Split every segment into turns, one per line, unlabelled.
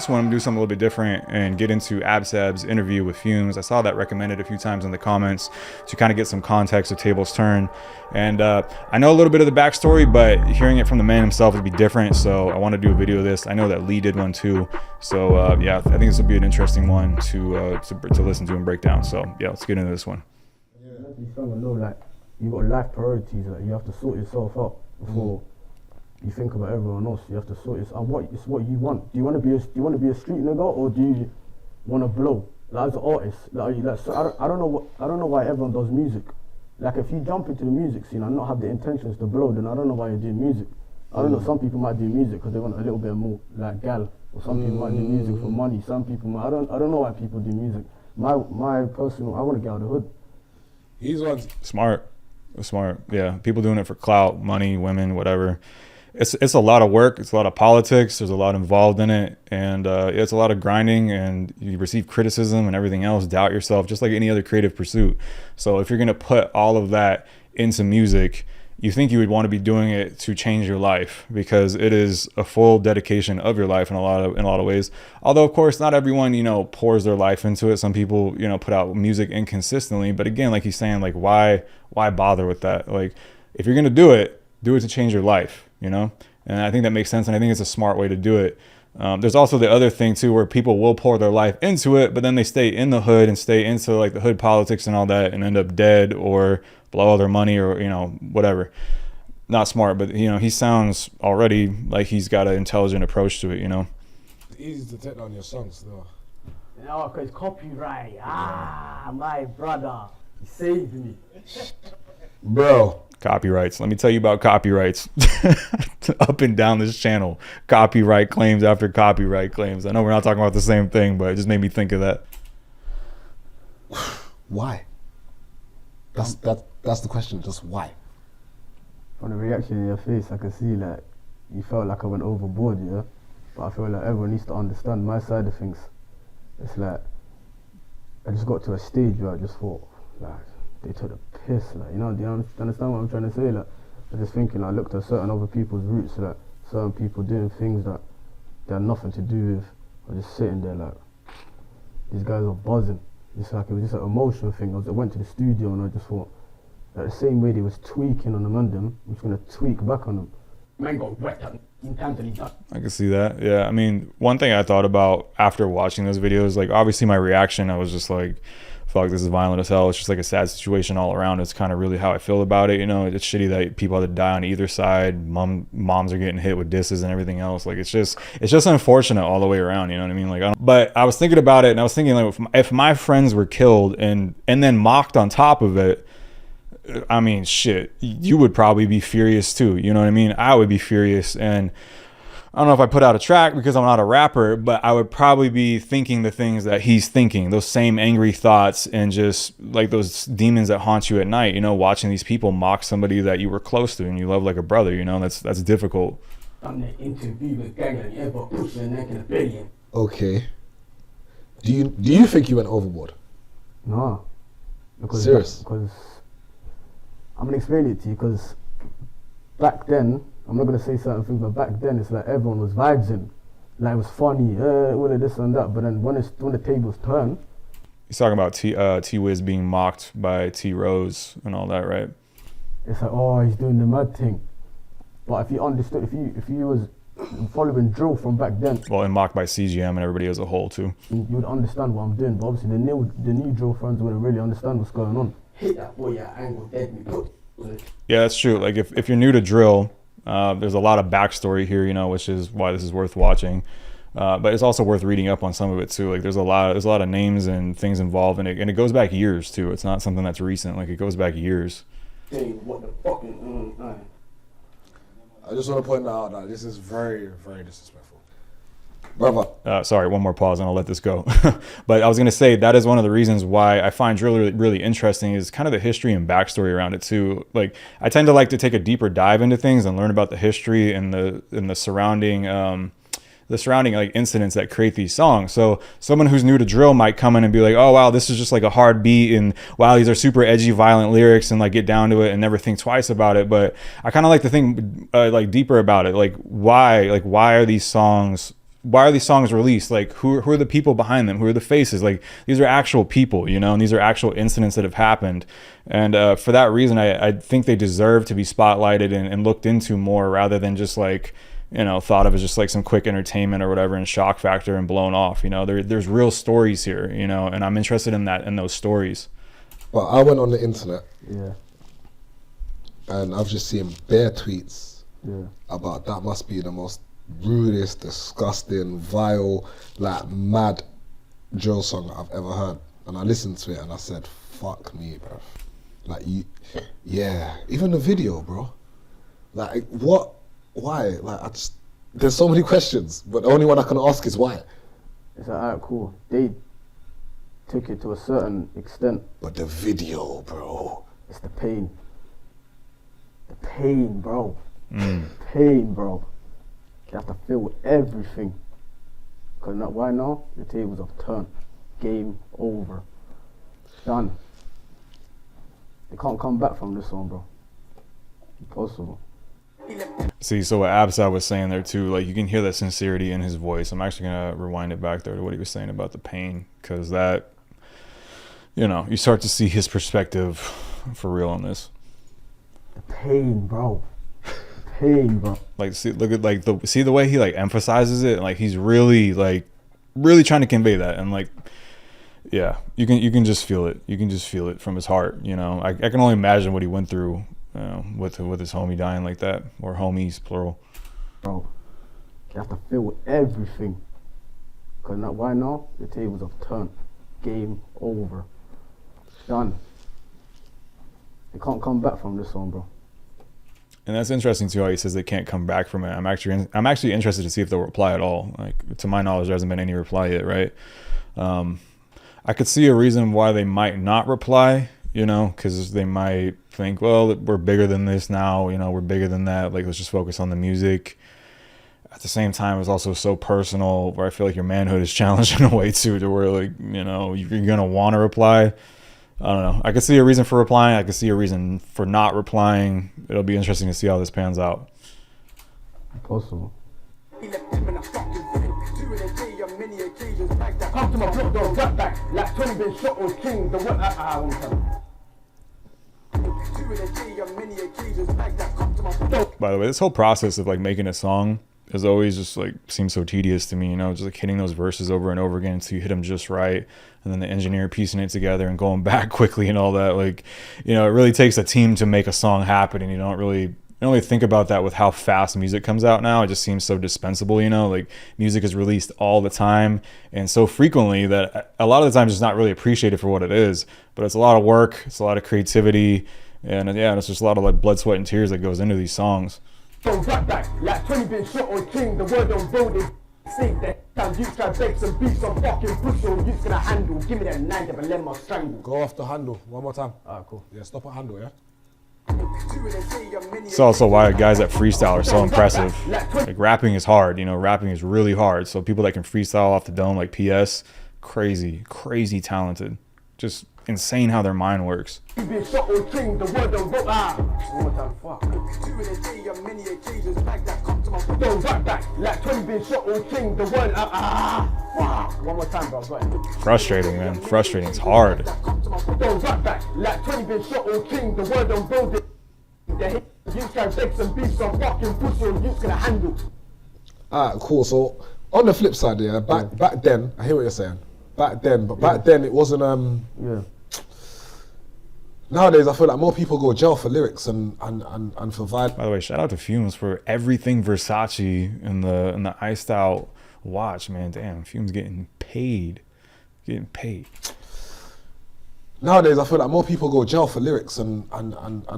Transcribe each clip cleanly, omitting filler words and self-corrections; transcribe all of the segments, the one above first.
this one, I'm gonna do something a little bit different and get into AbzSav's interview with Fumez. I saw that recommended a few times in the comments to kind of get some context of Tables Turn. And I know a little bit of the backstory, but hearing it from the man himself would be different. So I want to do a video of this. I know that Lee did one too. So yeah, I think this will be an interesting one to listen to and break down. So yeah, let's get into this one.
Yeah, like you got life priorities. Like you have to sort yourself out before you think about everyone else. You have to sort yourself. It's what you want. Do you want to be a street nigga, or do you want to blow? Like as an artist, so I don't know why everyone does music. Like if you jump into the music scene and not have the intentions to blow, then I don't know why you're doing music. I don't know, some people might do music because they want a little bit more like gal, or some people might do music for money. Some people might, I don't know why people do music. My personal, I want to get out of the hood.
He's one
smart, yeah. People doing it for clout, money, women, whatever. It's a lot of work. It's a lot of politics. There's a lot involved in it, and it's a lot of grinding, and you receive criticism and everything else. Doubt yourself, just like any other creative pursuit. So if you're gonna put all of that into music, you think you would want to be doing it to change your life, because it is a full dedication of your life in a lot of ways. Although of course not everyone, you know, pours their life into it. Some people, you know, put out music inconsistently. But again, like he's saying, like why bother with that? Like if you're gonna do it to change your life, you know? And I think that makes sense, and I think it's a smart way to do it. There's also the other thing too, where people will pour their life into it, but then they stay in the hood and stay into like the hood politics and all that, and end up dead or blow all their money, or, you know, whatever. Not smart, but you know, he sounds already like he's got an intelligent approach to it, you know?
It's easy to take down your songs though.
No, because copyright. My brother, he saved me.
Bro.
Copyrights. Let me tell you about copyrights. Up and down this channel, copyright claims after copyright claims. I know we're not talking about the same thing, but it just made me think of that.
Why? That's the question. Just why?
From the reaction in your face, I can see like you felt like I went overboard, yeah. But I feel like everyone needs to understand my side of things. It's like I just got to a stage where I just thought, like, they took the piss, like, you know, do you understand what I'm trying to say? Like, I just thinking, I looked at certain other people's roots, like, certain people doing things that they had nothing to do with, or just sitting there like, these guys are buzzing. Just like, it was just an emotional thing. I went to the studio and I just thought, like, the same way they was tweaking on the man them, I'm just gonna tweak back on them. Man got wet in time to done.
I can see that, yeah. I mean, one thing I thought about after watching those videos, like, obviously my reaction, I was just like, fuck, this is violent as hell. It's just like a sad situation all around. It's kind of really how I feel about it, you know? It's shitty that people have to die on either side. Moms are getting hit with disses and everything else. Like, it's just unfortunate all the way around, you know what I mean? Like, but I was thinking about it, and I was thinking, like, if my friends were killed and then mocked on top of it, I mean, shit, you would probably be furious too, you know what I mean? I would be furious, and I don't know if I put out a track because I'm not a rapper, but I would probably be thinking the things that he's thinking, those same angry thoughts, and just like those demons that haunt you at night, you know, watching these people mock somebody that you were close to and you love like a brother, you know, that's difficult.
I'm the interview with gang and ever push your neck in a billion.
Okay. Do you think you went overboard?
No. Because
serious?
Because I'm gonna explain it to you, because back then, I'm not gonna say certain things, but back then it's like everyone was vibing, like it was funny, all of this and that. But then when the tables turn,
he's talking about T Wiz being mocked by T Rose and all that, right?
It's like, oh, he's doing the mad thing. But if you understood, if you was following drill from back then,
well, and mocked by CGM and everybody as a whole too,
you would understand what I'm doing. But obviously the new drill fans wouldn't really understand what's going on. Hit that boy at angle, dead me.
Yeah, that's true. Like if you're new to drill, there's a lot of backstory here, you know, which is why this is worth watching. But it's also worth reading up on some of it too. Like there's a lot of names and things involved in it, and it goes back years too. It's not something that's recent. Like it goes back years.
Hey, what the fucking?
I just want to point out that this is very, very disrespectful. Brother.
Sorry, one more pause and I'll let this go. But I was going to say that is one of the reasons why I find drill really, really interesting, is kind of the history and backstory around it too. Like I tend to like to take a deeper dive into things and learn about the history and the surrounding like incidents that create these songs. So someone who's new to drill might come in and be like, oh wow, this is just like a hard beat, and wow, these are super edgy, violent lyrics, and like get down to it and never think twice about it. But I kind of like to think like deeper about it. Like why are these songs why are these songs released? Like, who are the people behind them? Who are the faces? Like, these are actual people, you know, and these are actual incidents that have happened. And for that reason, I think they deserve to be spotlighted and looked into more, rather than just like, you know, thought of as just like some quick entertainment or whatever and shock factor and blown off. You know, there's real stories here, you know, and I'm interested in those stories.
Well, I went on the internet.
Yeah.
And I've just seen bare tweets about that must be the most rudest, disgusting, vile, like mad drill song I've ever heard. And I listened to it and I said, fuck me, bro. Like, even the video, bro. Like, what? Why? Like, there's so many questions, but the only one I can ask is why.
It's like, alright, cool. They took it to a certain extent.
But the video, bro.
It's the pain. The pain, bro. Pain, bro. You have to feel everything. Because why now? The tables have turned. Game over. Done. They can't come back from this one, bro. Impossible.
See, so what AbzSav was saying there too, like you can hear that sincerity in his voice. I'm actually gonna rewind it back there to what he was saying about the pain, because that, you know, you start to see his perspective for real on this.
The pain, bro. The pain, bro.
Like, look at the way he like emphasizes it, like he's really trying to convey that, and like, yeah, you can just feel it. You can just feel it from his heart. You know, I can only imagine what he went through. With his homie dying like that, or homies plural.
Bro, you have to feel everything. Because why now? The tables have turned. Game over. Done. They can't come back from this one, bro.
And that's interesting too, how he says they can't come back from it. I'm actually interested to see if they'll reply at all. Like, to my knowledge, there hasn't been any reply yet, right? I could see a reason why they might not reply. You know, because they might think, well, we're bigger than this now. You know, we're bigger than that. Like, let's just focus on the music. At the same time, it's also so personal, where I feel like your manhood is challenged in a way too, to where, like, you know, you're gonna want to reply. I don't know. I could see a reason for replying. I could see a reason for not replying. It'll be interesting to see how this pans out.
Impossible.
Come to my block, don't rap back. Like 20 been shot or king. The one
By the way, this whole process of like making a song is always just like seems so tedious to me, you know, just like hitting those verses over and over again until you hit them just right, and then the engineer piecing it together and going back quickly and all that. Like, you know, it really takes a team to make a song happen, and you don't really think about that with how fast music comes out now. It just seems so dispensable, you know, like music is released all the time and so frequently that a lot of the times it's not really appreciated for what it is, but it's a lot of work, it's a lot of creativity, and yeah, it's just a lot of like blood, sweat, and tears that goes into these songs.
Don't rap back, like 20 been shot or king. The word on road is sing that time. You try break some beats on fucking push on. You's gonna handle. Give me that 9 but let my strangle.
Go off the handle one more time.
Alright, cool.
Yeah, stop at handle, yeah?
It's also why guys that freestyle are so impressive. Like, rapping is hard, you know, rapping is really hard. So people that can freestyle off the dome, like PS, crazy talented. Just insane how their mind works.
You been shot or king. The word on road. One more time, fuck. Don't rap back, like 20 been shot or king. The word fuck. One more time, bro. Go ahead.
Frustrating, man. Frustrating. It's hard.
Don't rap back, like 20 been shot or king. The word on road. You can take some beats on fucking push on. You's gonna handle.
Alright, cool. So on the flip side, yeah, back then, I hear what you're saying. Back then it wasn't
Yeah.
Nowadays I feel like more people go jail for lyrics and for violence.
By the way, shout out to Fumez for everything Versace in the iced out watch, man. Damn, Fumez getting paid.
Nowadays I feel like more people go jail for lyrics and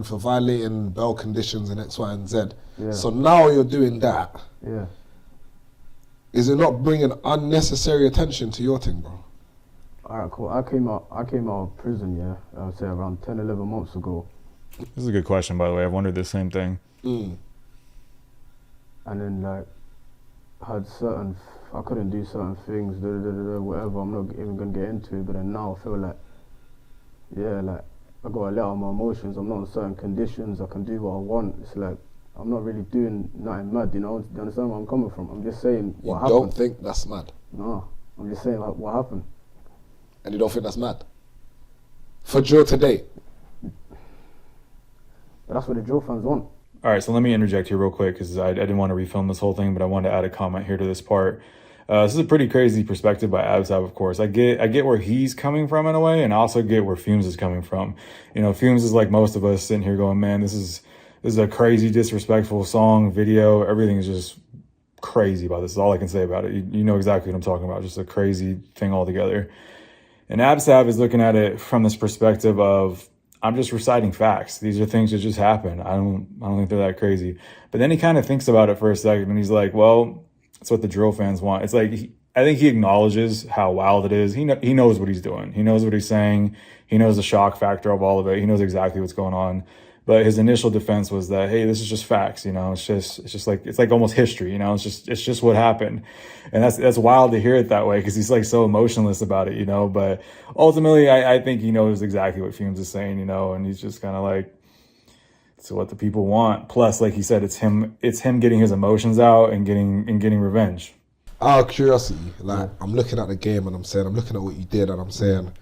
for violating bail conditions and X, Y, and Z.
Yeah.
So now you're doing that.
Yeah.
Is it not bringing unnecessary attention to your thing, bro?
Alright, cool. I came out of prison, yeah, I would say around 10, 11 months ago.
This is a good question, by the way. I've wondered the same thing.
And then, like, I couldn't do certain things, whatever. I'm not even going to get into it, but then now I feel like, yeah, like, I got to let out my emotions. I'm not in certain conditions. I can do what I want. It's like, I'm not really doing nothing mad, you know. Do you understand where I'm coming from? I'm just saying what
You
happened.
don't think that's mad?
No, I'm just saying like, what happened.
And you don't think that's mad? For drill today?
But that's what the drill fans want.
All right, so let me interject here real quick because I didn't want to refilm this whole thing, but I wanted to add a comment here to this part. This is a pretty crazy perspective by AbzSav, of course. I get where he's coming from in a way, and I also get where Fumez is coming from. You know, Fumez is like most of us sitting here going, man, this is a crazy, disrespectful song, video. Everything is just crazy about this. Is all I can say about it. You know exactly what I'm talking about. Just a crazy thing altogether. And AbzSav is looking at it from this perspective of, I'm just reciting facts. These are things that just happen. I don't think they're that crazy. But then he kind of thinks about it for a second, and he's like, well, that's what the drill fans want. It's like, I think he acknowledges how wild it is. He knows what he's doing. He knows what he's saying. He knows the shock factor of all of it. He knows exactly what's going on. But his initial defense was that, hey, this is just facts, you know, it's just like almost history, you know, it's just what happened. And that's wild to hear it that way, because he's like so emotionless about it, you know. But ultimately, I think he knows exactly what Fumez is saying, you know, and he's just kind of like, it's what the people want. Plus, like he said, it's him getting his emotions out and getting revenge.
Out of curiosity, like, I'm looking at the game and I'm looking at what you did and I'm saying,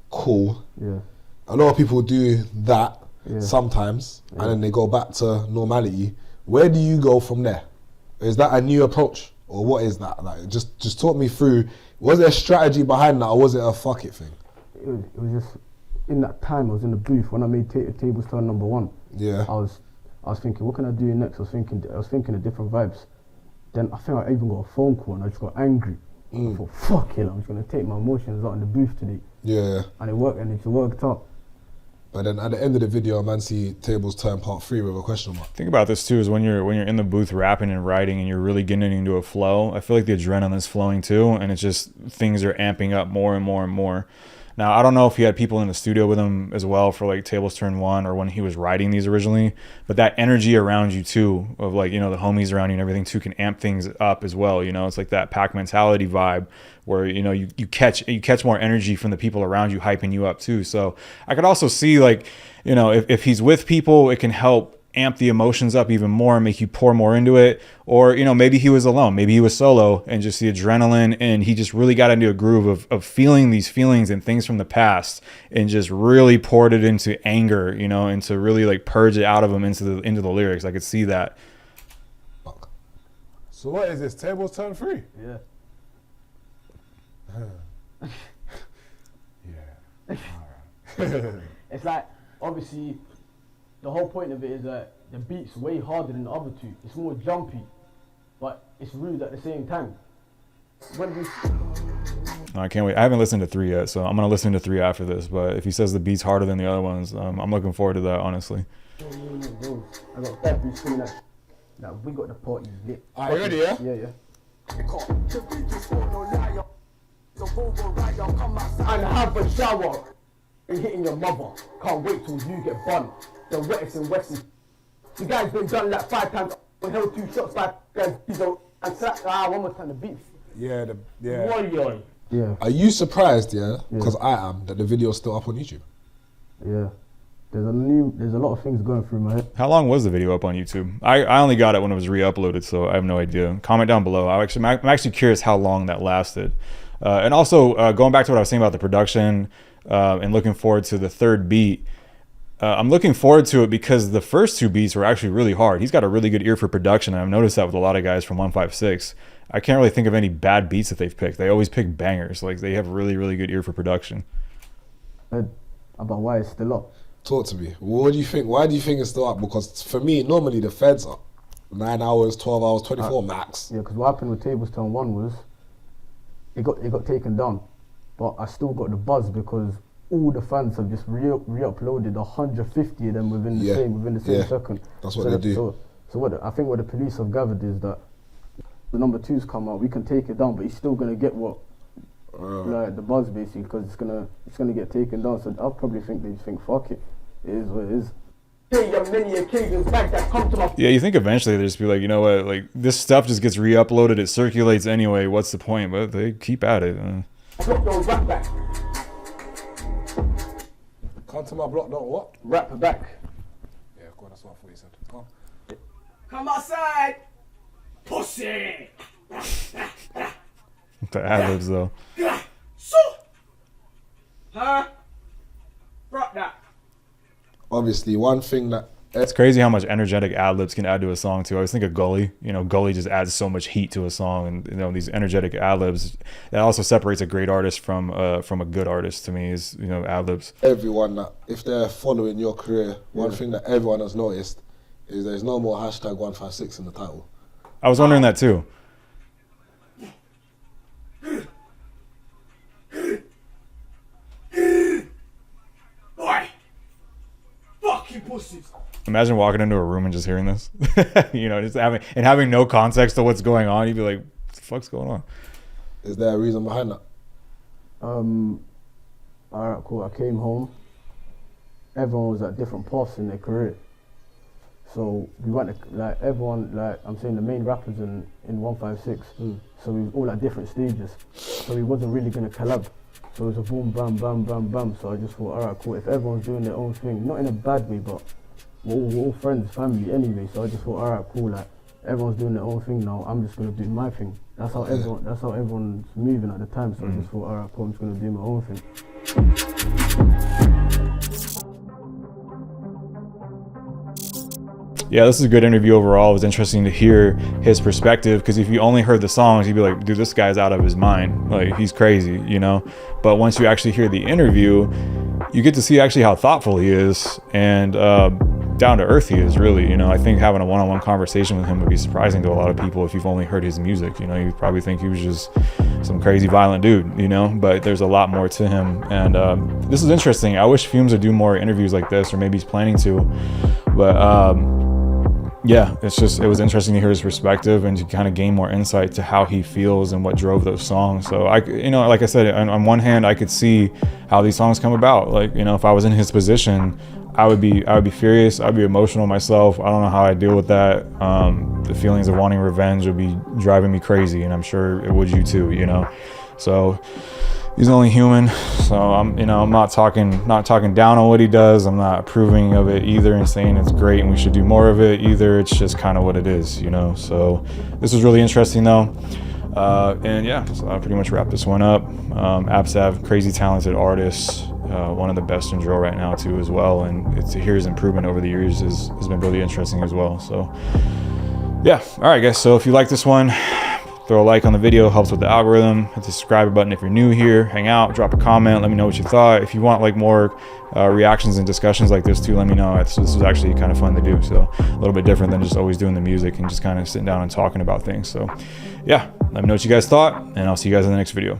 cool.
Yeah.
A lot of people do that.
Yeah.
Sometimes, and then they go back to normality. Where do you go from there? Is that a new approach, or what is that? Like, just talk me through. Was there a strategy behind that, or was it a fuck it thing?
It was just, in that time I was in the booth when I made Tables Turn #1.
Yeah.
I was thinking, what can I do next? I was thinking of different vibes. Then I think I even got a phone call and I just got angry. I thought, fuck it, I'm just gonna take my emotions out in the booth today.
Yeah.
And it worked, and it worked out.
But then at the end of the video, a man see Tables Turn Part 3 with a question mark.
Think about this too, is when you're in the booth rapping and writing and you're really getting into a flow, I feel like the adrenaline is flowing too, and it's just, things are amping up more and more and more. Now, I don't know if he had people in the studio with him as well for like Tables Turn 1 or when he was writing these originally, but that energy around you too, of like, you know, the homies around you and everything too, can amp things up as well. You know, it's like that pack mentality vibe where, you know, you catch more energy from the people around you hyping you up too. So I could also see, like, you know, if he's with people, it can help amp the emotions up even more and make you pour more into it. Or, you know, maybe he was alone, maybe he was solo, and just the adrenaline, and he just really got into a groove of feeling these feelings and things from the past, and just really poured it into anger, you know, and to really like purge it out of him into the lyrics. I could see that.
So what is this? Tables Turn 3?
Yeah.
Yeah. Alright.
It's like, obviously, the whole point of it is that the beat's way harder than the other two. It's more jumpy, but it's rude at the same time. When we...
I can't wait. I haven't listened to 3 yet, so I'm gonna listen to 3 after this. But if he says the beat's harder than the other ones, I'm looking forward to that, honestly.
I got that beat screaming at... Now, we got the party lit.
Are you ready, yeah?
Yeah, yeah. And have a shower and hitting your mother. Can't wait till you get bun. The wettest in Western. You guys been done like 5 times. Held 2 shots, 5 guys. And slap. One more time the beat.
Yeah,
Warrior.
Yeah.
Are you surprised, yeah? Because I am, that the video's still up on YouTube.
Yeah. There's a lot of things going through my head.
How long was the video up on YouTube? I only got it when it was re-uploaded, so I have no idea. Comment down below. I'm actually curious how long that lasted. And also, going back to what I was saying about the production and looking forward to the 3rd beat, I'm looking forward to it because the first 2 beats were actually really hard. He's got a really good ear for production, and I've noticed that with a lot of guys from 156. I can't really think of any bad beats that they've picked. They always pick bangers. Like, they have really, really good ear for production.
About why it's still up.
Talk to me. What do you think? Why do you think it's still up? Because for me, normally the feds are 9 hours, 12 hours, 24 max.
Yeah, because what happened with Tables Turn 1 was it got taken down, but I still got the buzz because all the fans have just re-uploaded 150 of them within the same second.
That's what they do.
So I think what the police have gathered is that the number 2's come out, we can take it down, but he's still gonna get what like the buzz basically, because it's gonna get taken down. So I'll probably think they think fuck it. It is what it is.
Yeah, you think eventually they just be like, you know what, like this stuff just gets re-uploaded, it circulates anyway, what's the point? But they keep at it.
Come to my block, don't what?
Rap back.
Yeah, God, that's what I thought you said. Come on.
Come outside. Pussy.
The ad-libs though.
So. Huh? Brought that.
Obviously, one thing that
It's crazy how much energetic ad-libs can add to a song too. I always think of Gully. You know, Gully just adds so much heat to a song, and you know these energetic ad-libs. That also separates a great artist from a good artist to me. Is you know ad-libs.
everyone that if they're following your career, one thing that everyone has noticed is there's no more hashtag 156 in the title.
I was wondering that too.
Boy. Fucking pussies.
Imagine walking into a room and just hearing this. You know, just having no context to what's going on. You'd be like, "What the fuck's going on?"
Is there a reason behind that?
Alright, cool. I came home. Everyone was at different paths in their career. So we went like everyone, like I'm saying, the main rappers in 156. So we was all at different stages. So we wasn't really gonna collab. So it was a boom, bam, bam, bam, bam. So I just thought, alright, cool. If everyone's doing their own thing, not in a bad way, but we're all friends, family anyway. So I just thought, alright, cool. Like everyone's doing their own thing now. I'm just gonna do my thing. That's how everyone's moving at the time. So I just thought, alright, cool. I'm just gonna do my own thing.
Yeah, this is a good interview overall. It was interesting to hear his perspective, because if you only heard the songs, you'd be like, dude, this guy's out of his mind. Like, he's crazy, you know? But once you actually hear the interview, you get to see actually how thoughtful he is and down to earth he is, really. You know, I think having a one-on-one conversation with him would be surprising to a lot of people if you've only heard his music. You know, you probably think he was just some crazy violent dude, you know? But there's a lot more to him. And this is interesting. I wish Fumez would do more interviews like this, or maybe he's planning to. But yeah, it was interesting to hear his perspective and to kind of gain more insight to how he feels and what drove those songs. So you know, like I said, on one hand, I could see how these songs come about. Like, you know, if I was in his position, I would be furious. I'd be emotional myself. I don't know how I deal with that. The feelings of wanting revenge would be driving me crazy, and I'm sure it would you too, you know? So he's only human. So I'm not talking down on what he does. I'm not approving of it either and saying it's great and we should do more of it either. It's just kind of what it is, you know? So this was really interesting though. And yeah, so I'll pretty much wrap this one up. AbzSav, crazy talented artist, one of the best in drill right now too as well. And to hear his improvement over the years has been really interesting as well. So yeah, all right guys. So if you like this one, throw a like on the video, helps with the algorithm. Hit the subscribe button if you're new here. Hang out, drop a comment, let me know what you thought. If you want like more reactions and discussions like this too, let me know. This was actually kind of fun to do. So a little bit different than just always doing the music and just kind of sitting down and talking about things. So yeah, let me know what you guys thought, and I'll see you guys in the next video.